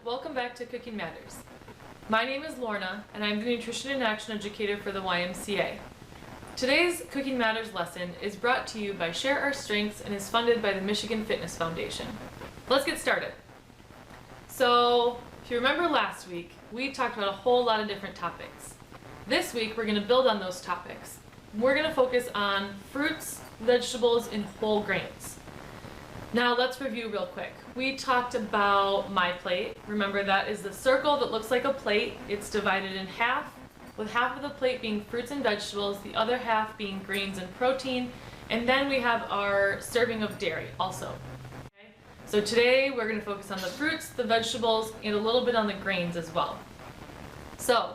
welcome back to Cooking Matters. My name is Lorna and I'm the Nutrition in Action Educator for the YMCA. Today's Cooking Matters lesson is brought to you by Share Our Strengths and is funded by the Michigan Fitness Foundation. Let's get started. So, if you remember last week, we talked about a whole lot of different topics. This week we're going to build on those topics. We're going to focus on fruits, vegetables, and whole grains. Now let's review real quick. We talked about my plate. Remember, that is the circle that looks like a plate. It's divided in half, with half of the plate being fruits and vegetables, the other half being grains and protein, and then we have our serving of dairy also. Okay? So today we're going to focus on the fruits, the vegetables, and a little bit on the grains as well. So,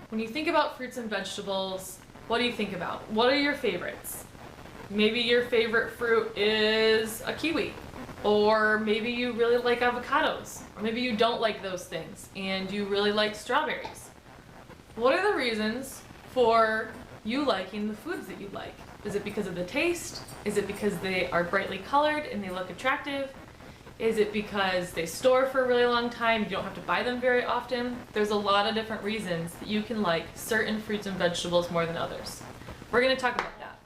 when you think about fruits and vegetables, what do you think about? What are your favorites? Maybe your favorite fruit is a kiwi, or maybe you really like avocados, or maybe you don't like those things and you really like strawberries. What are the reasons for you liking the foods that you like? Is it because of the taste? Is it because they are brightly colored and they look attractive? Is it because they store for a really long time, you don't have to buy them very often? There's a lot of different reasons that you can like certain fruits and vegetables more than others. We're going to talk about that.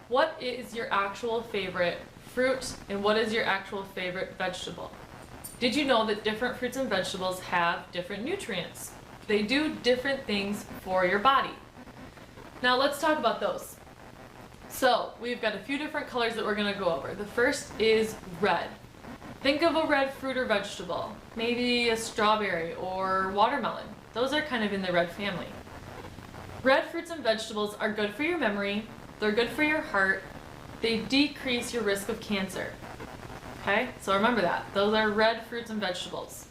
What is your actual favorite fruit and what is your actual favorite vegetable? Did you know that different fruits and vegetables have different nutrients? They do different things for your body. Now let's talk about those. So we've got a few different colors that we're going to go over. The first is red. Think of a red fruit or vegetable, maybe a strawberry or watermelon. Those are kind of in the red family. Red fruits and vegetables are good for your memory. They're good for your heart. They decrease your risk of cancer. Okay, so remember that. Those are red fruits and vegetables.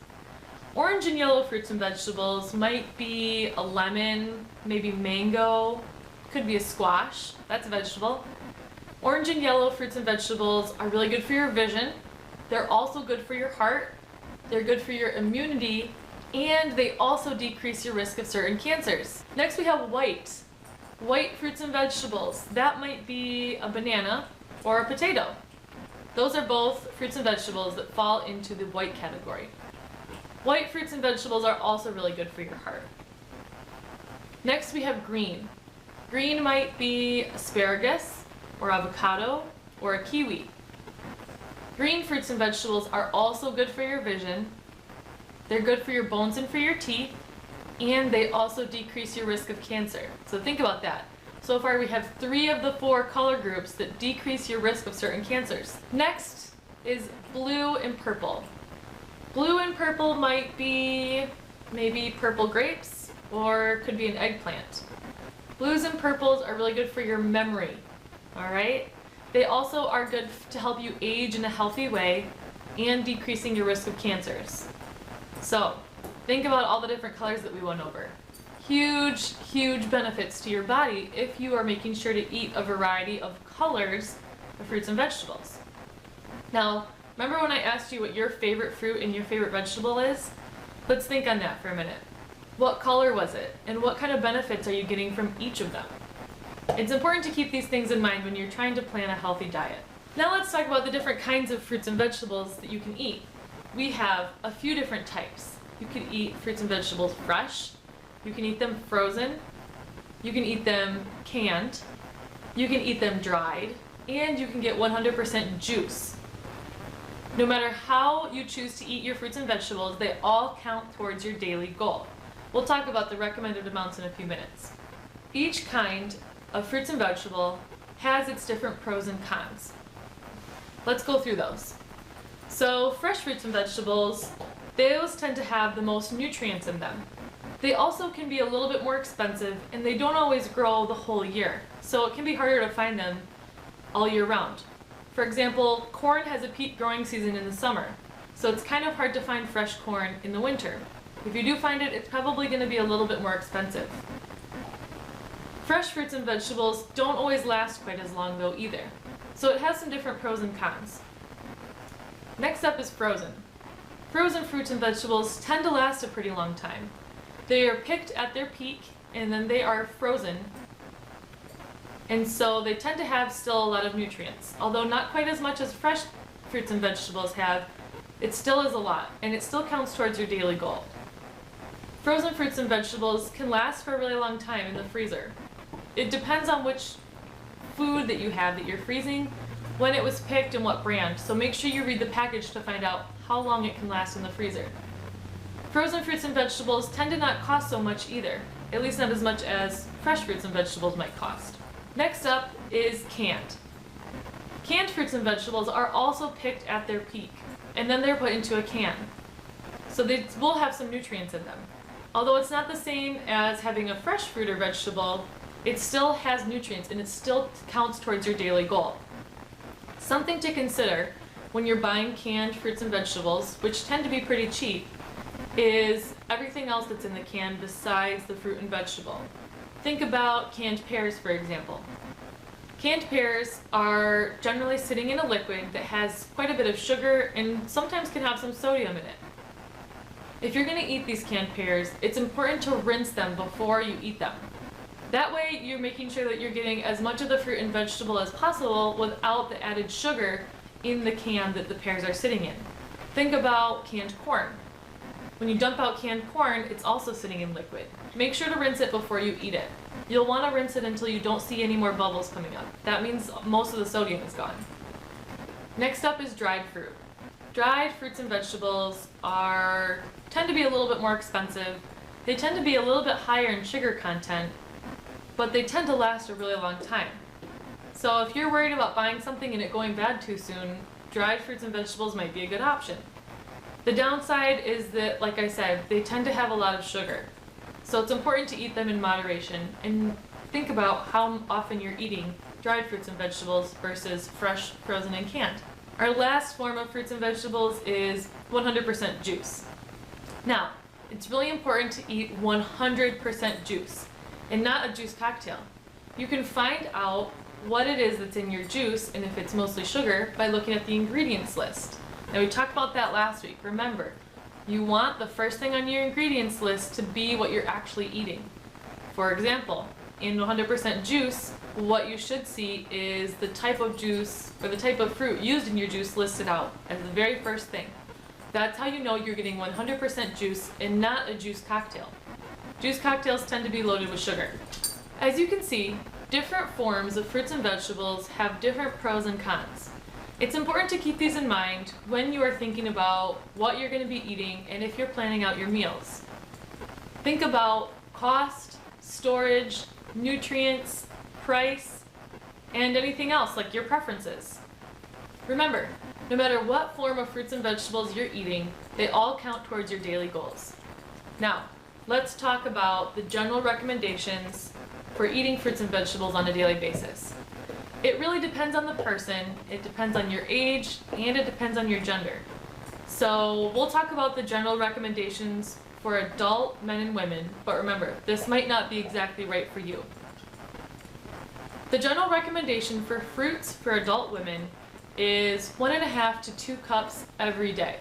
Orange and yellow fruits and vegetables might be a lemon, maybe mango, could be a squash, that's a vegetable. Orange and yellow fruits and vegetables are really good for your vision. They're also good for your heart. They're good for your immunity, and they also decrease your risk of certain cancers. Next we have white. White fruits and vegetables. That might be a banana or a potato. Those are both fruits and vegetables that fall into the white category. White fruits and vegetables are also really good for your heart. Next we have green. Green might be asparagus or avocado or a kiwi. Green fruits and vegetables are also good for your vision. They're good for your bones and for your teeth. And they also decrease your risk of cancer. So think about that. So far we have 3 of the 4 color groups that decrease your risk of certain cancers. Next is blue and purple. Blue and purple might be maybe purple grapes or could be an eggplant. Blues and purples are really good for your memory. Alright? They also are good to help you age in a healthy way and decreasing your risk of cancers. So, think about all the different colors that we went over. Huge, huge benefits to your body if you are making sure to eat a variety of colors of fruits and vegetables. Now, remember when I asked you what your favorite fruit and your favorite vegetable is? Let's think on that for a minute. What color was it? And what kind of benefits are you getting from each of them? It's important to keep these things in mind when you're trying to plan a healthy diet. Now let's talk about the different kinds of fruits and vegetables that you can eat. We have a few different types. You can eat fruits and vegetables fresh, you can eat them frozen, you can eat them canned, you can eat them dried, and you can get 100% juice. No matter how you choose to eat your fruits and vegetables, they all count towards your daily goal. We'll talk about the recommended amounts in a few minutes. Each kind of fruits and vegetable has its different pros and cons. Let's go through those. So fresh fruits and vegetables, those tend to have the most nutrients in them. They also can be a little bit more expensive and they don't always grow the whole year, so it can be harder to find them all year round. For example, corn has a peak growing season in the summer, so it's kind of hard to find fresh corn in the winter. If you do find it, it's probably going to be a little bit more expensive. Fresh fruits and vegetables don't always last quite as long though either, so it has some different pros and cons. Next up is frozen. Frozen fruits and vegetables tend to last a pretty long time. They are picked at their peak and then they are frozen, and so they tend to have still a lot of nutrients. Although not quite as much as fresh fruits and vegetables have, It still is a lot, and it still counts towards your daily goal. Frozen fruits and vegetables can last for a really long time in the freezer. It depends on which food that you have that you're freezing, when it was picked, and what brand, so make sure you read the package to find out how long it can last in the freezer. Frozen fruits and vegetables tend to not cost so much either, at least not as much as fresh fruits and vegetables might cost. Next up is canned. Canned fruits and vegetables are also picked at their peak, and then they're put into a can. So they will have some nutrients in them. Although it's not the same as having a fresh fruit or vegetable, it still has nutrients and it still counts towards your daily goal. Something to consider when you're buying canned fruits and vegetables, which tend to be pretty cheap, is everything else that's in the can besides the fruit and vegetable. Think about canned pears, for example. Canned pears are generally sitting in a liquid that has quite a bit of sugar and sometimes can have some sodium in it. If you're going to eat these canned pears, it's important to rinse them before you eat them. That way you're making sure that you're getting as much of the fruit and vegetable as possible without the added sugar in the can that the pears are sitting in. Think about canned corn. When you dump out canned corn, it's also sitting in liquid. Make sure to rinse it before you eat it. You'll want to rinse it until you don't see any more bubbles coming up. That means most of the sodium is gone. Next up is dried fruit. Dried fruits and vegetables tend to be a little bit more expensive. They tend to be a little bit higher in sugar content, but they tend to last a really long time. So if you're worried about buying something and it going bad too soon, dried fruits and vegetables might be a good option. The downside is that, like I said, they tend to have a lot of sugar. So it's important to eat them in moderation and think about how often you're eating dried fruits and vegetables versus fresh, frozen, and canned. Our last form of fruits and vegetables is 100% juice. Now, it's really important to eat 100% juice and not a juice cocktail. You can find out what it is that's in your juice and if it's mostly sugar by looking at the ingredients list. Now, we talked about that last week. Remember, you want the first thing on your ingredients list to be what you're actually eating. For example, in 100% juice, what you should see is the type of juice or the type of fruit used in your juice listed out as the very first thing. That's how you know you're getting 100% juice and not a juice cocktail. Juice cocktails tend to be loaded with sugar. As you can see, different forms of fruits and vegetables have different pros and cons. It's important to keep these in mind when you are thinking about what you're going to be eating and if you're planning out your meals. Think about cost, storage, nutrients, price, and anything else like your preferences. Remember, no matter what form of fruits and vegetables you're eating, they all count towards your daily goals. Now, let's talk about the general recommendations for eating fruits and vegetables on a daily basis. It really depends on the person, it depends on your age, and it depends on your gender. So we'll talk about the general recommendations for adult men and women, but remember, this might not be exactly right for you. The general recommendation for fruits for adult women is 1.5 to 2 cups every day.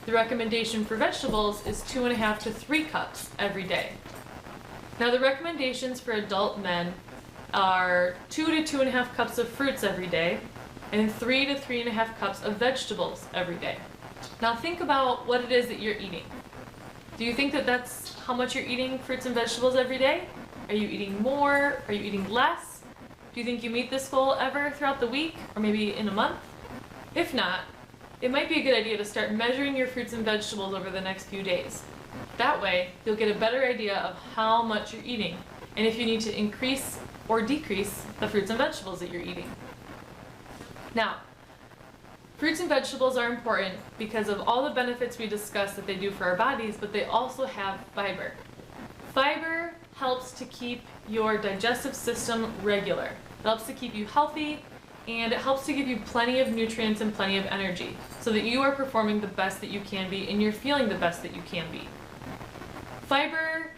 The recommendation for vegetables is 2.5 to 3 cups every day. Now, the recommendations for adult men are 2 to 2.5 cups of fruits every day and 3 to 3.5 cups of vegetables every day. Now, think about what it is that you're eating. Do you think that that's how much you're eating fruits and vegetables every day? Are you eating more? Are you eating less? Do you think you meet this goal ever throughout the week or maybe in a month? If not, it might be a good idea to start measuring your fruits and vegetables over the next few days. That way, you'll get a better idea of how much you're eating and if you need to increase or decrease the fruits and vegetables that you're eating. Now, fruits and vegetables are important because of all the benefits we discussed that they do for our bodies, but they also have fiber. Fiber helps to keep your digestive system regular. It helps to keep you healthy, and it helps to give you plenty of nutrients and plenty of energy so that you are performing the best that you can be and you're feeling the best that you can be. Fiber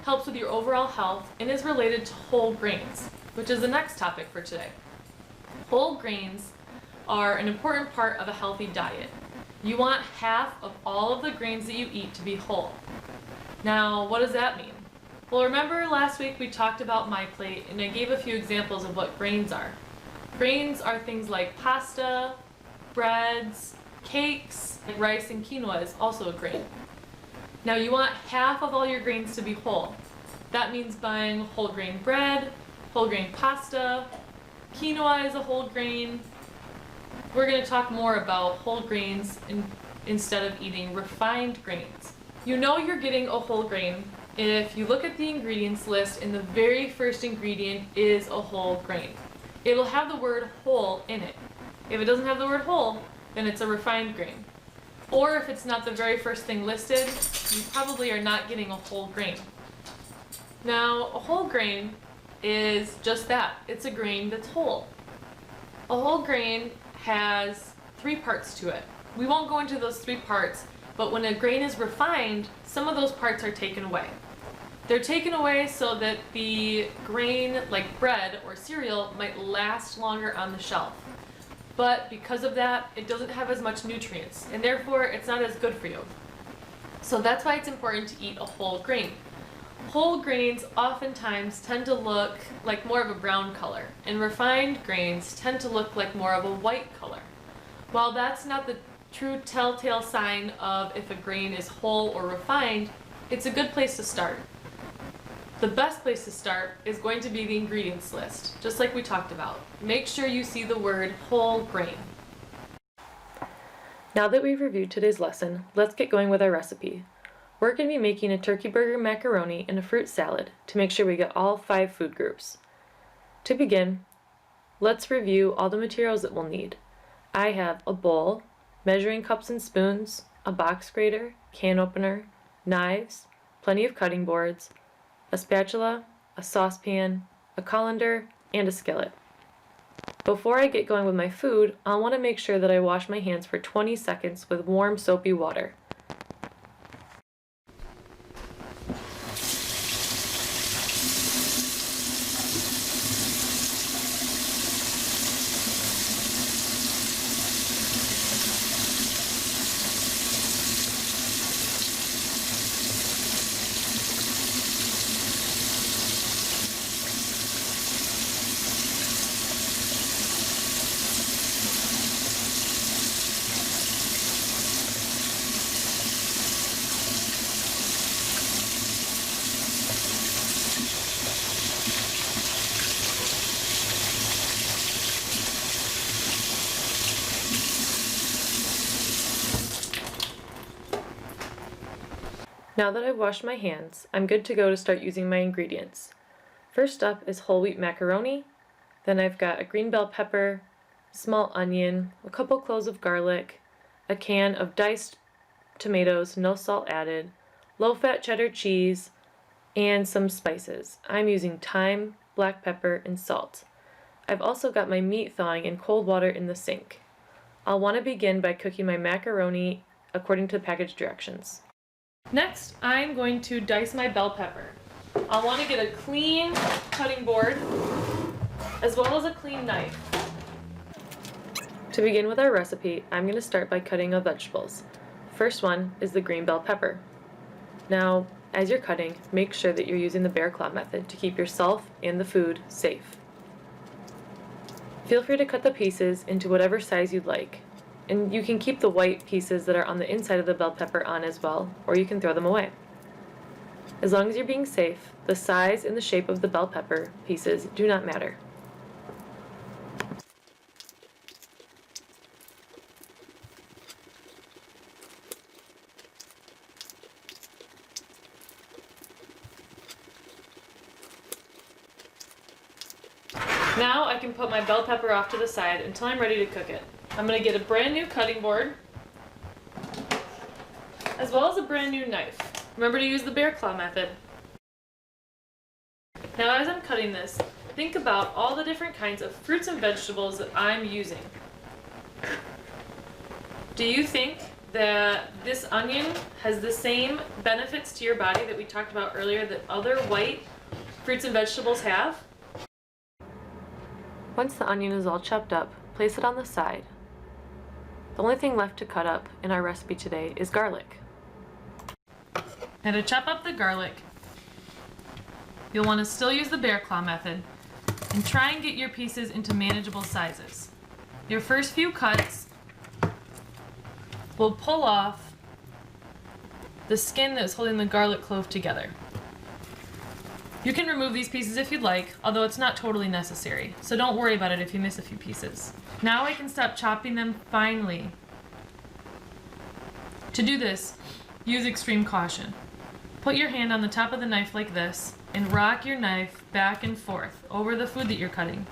helps with your overall health and is related to whole grains, which is the next topic for today. Whole grains are an important part of a healthy diet. You want half of all of the grains that you eat to be whole. Now, what does that mean? Well, remember last week we talked about my plate and I gave a few examples of what grains are. Grains are things like pasta, breads, cakes, like rice and quinoa is also a grain. Now you want half of all your grains to be whole. That means buying whole grain bread, whole grain pasta, quinoa is a whole grain. We're going to talk more about whole grains instead of eating refined grains. You know you're getting a whole grain if you look at the ingredients list and the very first ingredient is a whole grain. It'll have the word whole in it. If it doesn't have the word whole, then it's a refined grain. Or if it's not the very first thing listed, you probably are not getting a whole grain. Now, a whole grain is just that. It's a grain that's whole. A whole grain has 3 parts to it. We won't go into those 3 parts, but when a grain is refined, some of those parts are taken away. They're taken away so that the grain, like bread or cereal, might last longer on the shelf. But because of that, it doesn't have as much nutrients, and therefore it's not as good for you. So that's why it's important to eat a whole grain. Whole grains oftentimes tend to look like more of a brown color, and refined grains tend to look like more of a white color. While that's not the true telltale sign of if a grain is whole or refined, it's a good place to start. The best place to start is going to be the ingredients list, just like we talked about. Make sure you see the word whole grain. Now that we've reviewed today's lesson, let's get going with our recipe. We're going to be making a turkey burger macaroni and a fruit salad to make sure we get all 5 food groups. To begin, let's review all the materials that we'll need. I have a bowl, measuring cups and spoons, a box grater, can opener, knives, plenty of cutting boards, a spatula, a saucepan, a colander, and a skillet. Before I get going with my food, I'll want to make sure that I wash my hands for 20 seconds with warm soapy water. Now that I've washed my hands, I'm good to go to start using my ingredients. First up is whole wheat macaroni, then I've got a green bell pepper, a small onion, a couple cloves of garlic, a can of diced tomatoes, no salt added, low-fat cheddar cheese, and some spices. I'm using thyme, black pepper, and salt. I've also got my meat thawing in cold water in the sink. I'll want to begin by cooking my macaroni according to the package directions. Next, I'm going to dice my bell pepper. I'll want to get a clean cutting board as well as a clean knife. To begin with our recipe, I'm going to start by cutting the vegetables. First one is the green bell pepper. Now, as you're cutting, make sure that you're using the bear claw method to keep yourself and the food safe. Feel free to cut the pieces into whatever size you'd like. And you can keep the white pieces that are on the inside of the bell pepper on as well, or you can throw them away. As long as you're being safe, the size and the shape of the bell pepper pieces do not matter. Now I can put my bell pepper off to the side until I'm ready to cook it. I'm going to get a brand new cutting board, as well as a brand new knife. Remember to use the bear claw method. Now as I'm cutting this, think about all the different kinds of fruits and vegetables that I'm using. Do you think that this onion has the same benefits to your body that we talked about earlier that other white fruits and vegetables have? Once the onion is all chopped up, place it on the side. The only thing left to cut up in our recipe today is garlic. Now to chop up the garlic, you'll want to still use the bear claw method and try and get your pieces into manageable sizes. Your first few cuts will pull off the skin that's holding the garlic clove together. You can remove these pieces if you'd like, although it's not totally necessary, so don't worry about it if you miss a few pieces. Now I can stop chopping them finely. To do this, use extreme caution. Put your hand on the top of the knife like this and rock your knife back and forth over the food that you're cutting.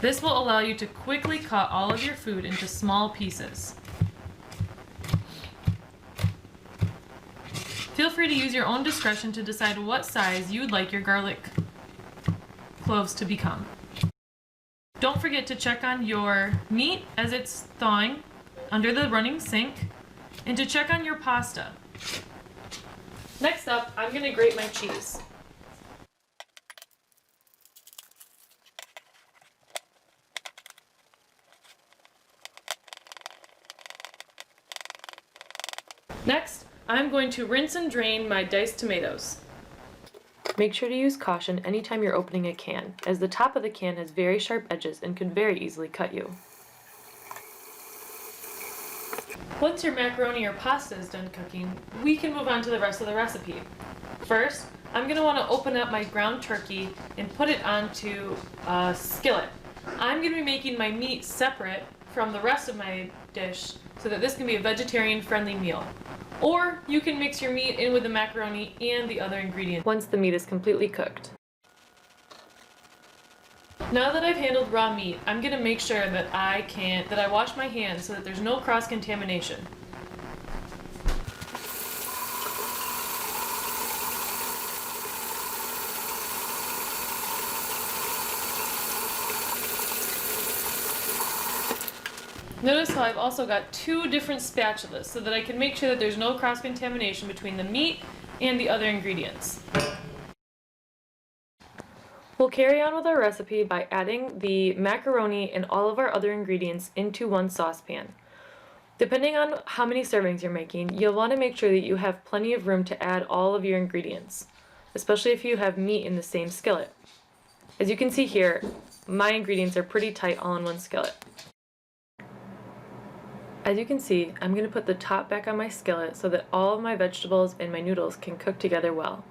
This will allow you to quickly cut all of your food into small pieces. Feel free to use your own discretion to decide what size you would like your garlic cloves to become. Don't forget to check on your meat as it's thawing under the running sink, and to check on your pasta. Next up, I'm going to grate my cheese. Next, I'm going to rinse and drain my diced tomatoes. Make sure to use caution anytime you're opening a can, as the top of the can has very sharp edges and could very easily cut you. Once your macaroni or pasta is done cooking, we can move on to the rest of the recipe. First, I'm going to want to open up my ground turkey and put it onto a skillet. I'm going to be making my meat separate from the rest of my dish so that this can be a vegetarian-friendly meal. Or you can mix your meat in with the macaroni and the other ingredients once the meat is completely cooked. Now that I've handled raw meat, I'm going to make sure that I wash my hands so that there's no cross-contamination. Notice how I've also got two different spatulas so that I can make sure that there's no cross-contamination between the meat and the other ingredients. We'll carry on with our recipe by adding the macaroni and all of our other ingredients into one saucepan. Depending on how many servings you're making, you'll want to make sure that you have plenty of room to add all of your ingredients, especially if you have meat in the same skillet. As you can see here, my ingredients are pretty tight all in one skillet. As you can see, I'm going to put the top back on my skillet so that all of my vegetables and my noodles can cook together well.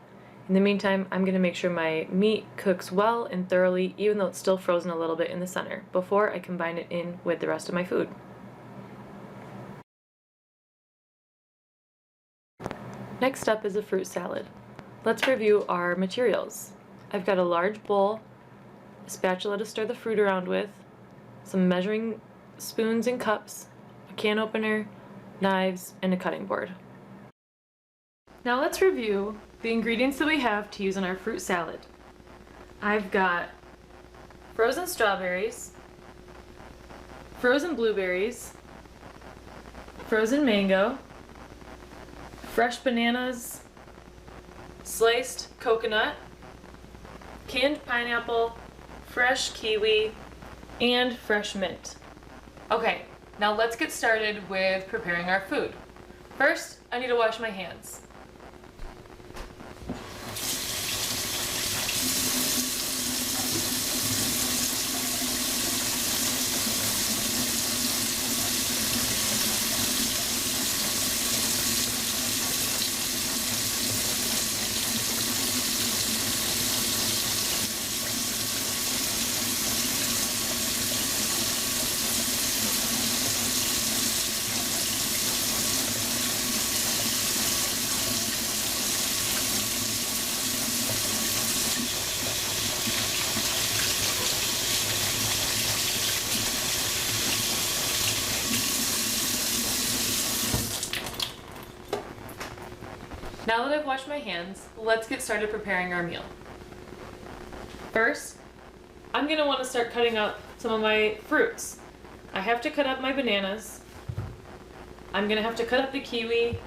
In the meantime, I'm going to make sure my meat cooks well and thoroughly, even though it's still frozen a little bit in the center, before I combine it in with the rest of my food. Next up is a fruit salad. Let's review our materials. I've got a large bowl, a spatula to stir the fruit around with, some measuring spoons and cups, a can opener, knives, and a cutting board. Now let's review the ingredients that we have to use in our fruit salad. I've got frozen strawberries, frozen blueberries, frozen mango, fresh bananas, sliced coconut, canned pineapple, fresh kiwi, and fresh mint. Okay, now let's get started with preparing our food. First, I need to wash my hands. Now that I've washed my hands, let's get started preparing our meal. First, I'm going to want to start cutting up some of my fruits. I have to cut up my bananas. I'm going to have to cut up the kiwi.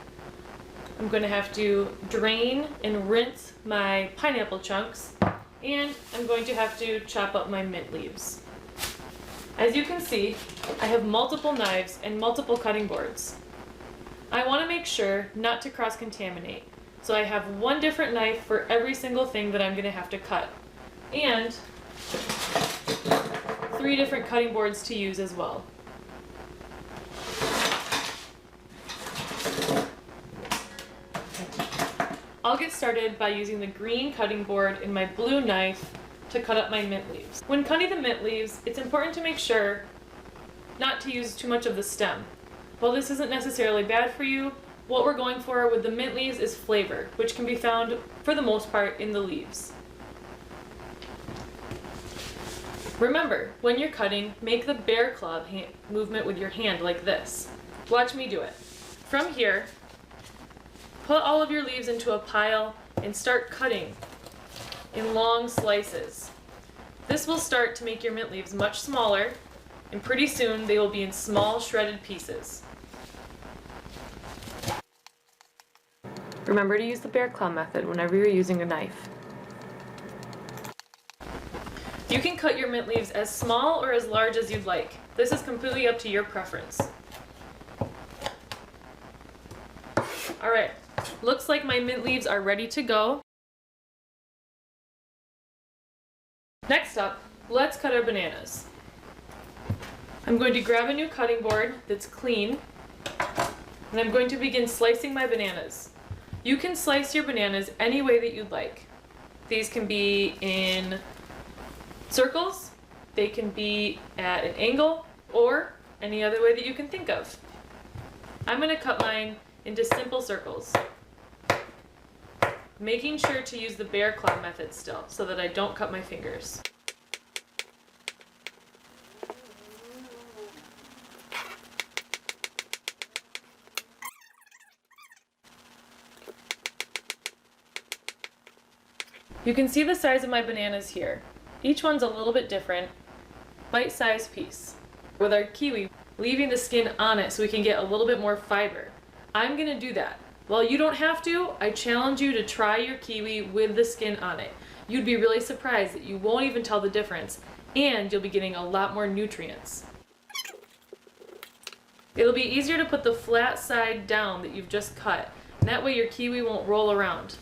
I'm going to have to drain and rinse my pineapple chunks. And I'm going to have to chop up my mint leaves. As you can see, I have multiple knives and multiple cutting boards. I want to make sure not to cross-contaminate. So I have one different knife for every single thing that I'm going to have to cut. And 3 different cutting boards to use as well. I'll get started by using the green cutting board and my blue knife to cut up my mint leaves. When cutting the mint leaves, it's important to make sure not to use too much of the stem. While this isn't necessarily bad for you, what we're going for with the mint leaves is flavor, which can be found for the most part in the leaves. Remember, when you're cutting, make the bear claw movement with your hand like this. Watch me do it. From here, put all of your leaves into a pile and start cutting in long slices. This will start to make your mint leaves much smaller, and pretty soon they will be in small shredded pieces. Remember to use the bear claw method whenever you're using a knife. You can cut your mint leaves as small or as large as you'd like. This is completely up to your preference. Alright, looks like my mint leaves are ready to go. Next up, let's cut our bananas. I'm going to grab a new cutting board that's clean, and I'm going to begin slicing my bananas. You can slice your bananas any way that you'd like. These can be in circles, they can be at an angle, or any other way that you can think of. I'm going to cut mine into simple circles, making sure to use the bear claw method still so that I don't cut my fingers. You can see the size of my bananas here. Each one's a little bit different, bite-sized piece. With our kiwi, leaving the skin on it so we can get a little bit more fiber. I'm gonna do that. While you don't have to, I challenge you to try your kiwi with the skin on it. You'd be really surprised that you won't even tell the difference, and you'll be getting a lot more nutrients. It'll be easier to put the flat side down that you've just cut, and that way your kiwi won't roll around.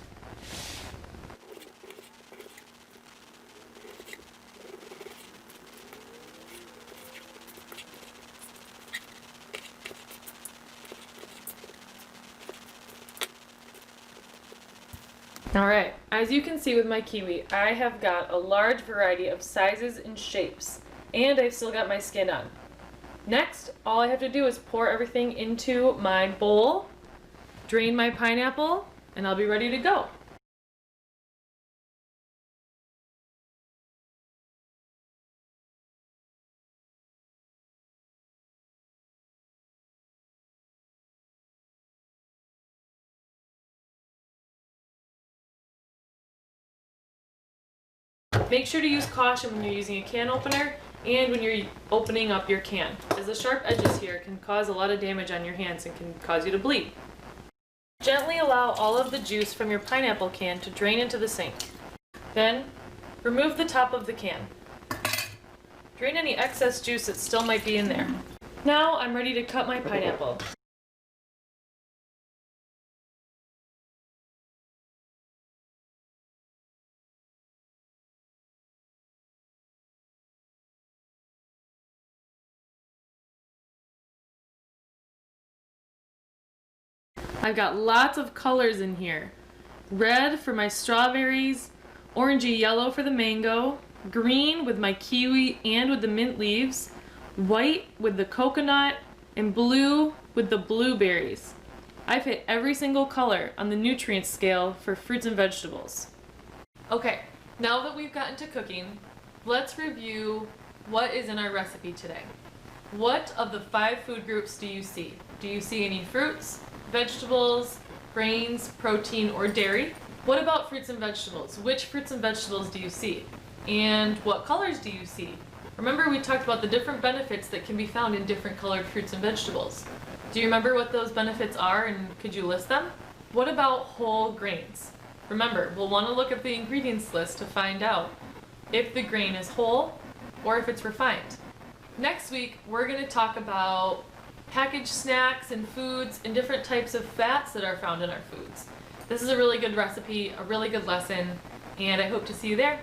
Alright, as you can see with my kiwi, I have got a large variety of sizes and shapes, and I've still got my skin on. Next, all I have to do is pour everything into my bowl, drain my pineapple, and I'll be ready to go. Make sure to use caution when you're using a can opener and when you're opening up your can, as the sharp edges here can cause a lot of damage on your hands and can cause you to bleed. Gently allow all of the juice from your pineapple can to drain into the sink. Then, remove the top of the can. Drain any excess juice that still might be in there. Now I'm ready to cut my pineapple. I've got lots of colors in here. Red for my strawberries, orangey yellow for the mango, green with my kiwi and with the mint leaves, white with the coconut, and blue with the blueberries. I've hit every single color on the nutrient scale for fruits and vegetables. Okay, now that we've gotten to cooking, let's review what is in our recipe today. What of the 5 food groups do you see? Do you see any fruits, vegetables, grains, protein, or dairy? What about fruits and vegetables? Which fruits and vegetables do you see? And what colors do you see? Remember, we talked about the different benefits that can be found in different colored fruits and vegetables. Do you remember what those benefits are, and could you list them? What about whole grains? Remember, we'll want to look at the ingredients list to find out if the grain is whole or if it's refined. Next week, we're going to talk about packaged snacks and foods and different types of fats that are found in our foods. This is a really good recipe, a really good lesson, and I hope to see you there.